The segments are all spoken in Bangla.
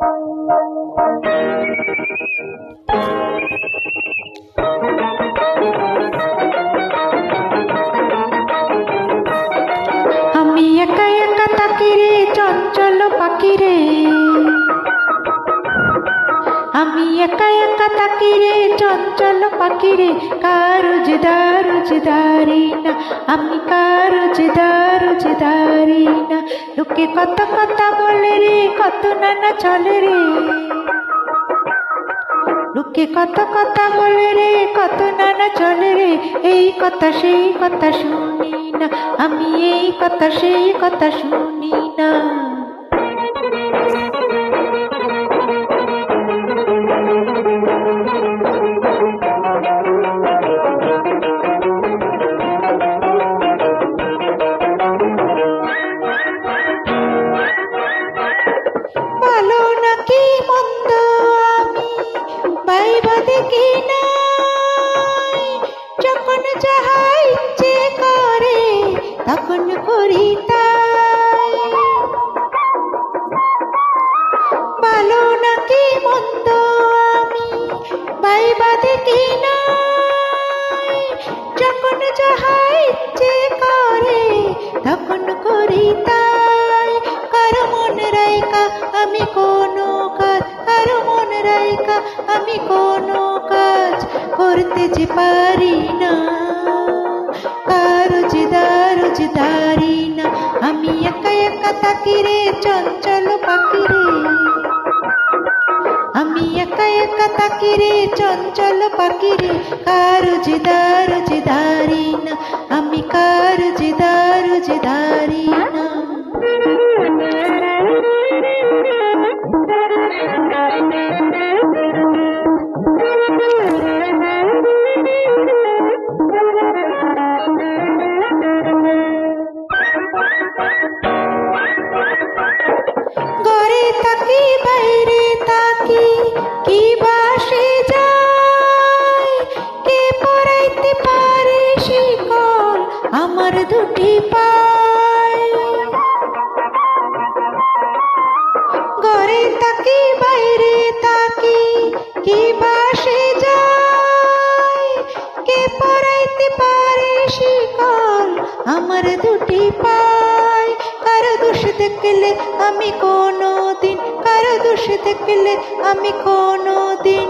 আমি একা একা তাকি রে চঞ্চল পাখি রে, আমি একা একা তাকি রে চঞ্চল পাখি রে, কারো জেদারি না, আমি কারো জেদারি না। লোকে কত কথা বলে রে, কত নানা চলে রে, লোকে কত কথা বলে রে, কত নানা চলে রে, এই কথা সেই কথা শুনি না, আমি এই কথা সেই কথা শুনি না। ভালো নাকি মন্দ আমি ভাইবা দেখি নাই, যখন যাহা ইচ্ছে করে তখন করি তাই। ভালো নাকি মন্দ আমি ভাইবা দেখি নাই, যখন যাহা ইচ্ছে করে তখন করি তাই। কারো মন রাইকা আমি কোনো কাজ, কারো মন রাইকা আমি কোনো কাজ করতে যে পারি না, কারো জেদারি না। আমি একা একা তাকি রে চঞ্চল পাখি রে, আমি একা একা তাকি রে চঞ্চল পাখি রে, কারো জেদারি না, আমি কারো জেদারি না। ঘরে তাকি বাইরে তাকি কি বাসে যায়, কে পরাইতে পারে শিকল আমার দুটি পায়। ঘরে তাকি বাইরে তাকি কি বাসে যায়, কে পরাইতে পারে শিকল আমার দুটি পায়। কারো দোষ দেখলে আমি কোনো দিন, কারো দোষ দেখলে আমি কোনো দিন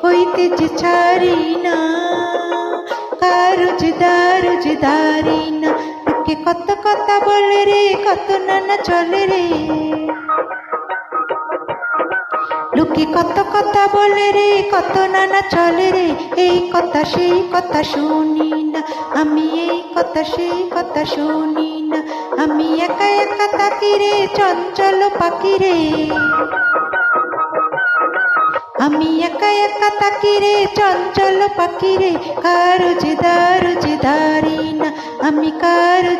হইতে যে ছাড়ি না, কারো জেদারি না। লোকে কত কথা বলে রে, কত নানা চলে রে, লোকে কত কথা বলে রে, কত নানা চলে রে, এই কথা সেই কথা শুনি না, আমি এই কথা সেই কথা শুনি না। আমি একা একা তাকি রে চঞ্চল পাখি রে, আমি একা একা তাকি রে চঞ্চল পাখি রে, কারো জেদারি না, আমি কারো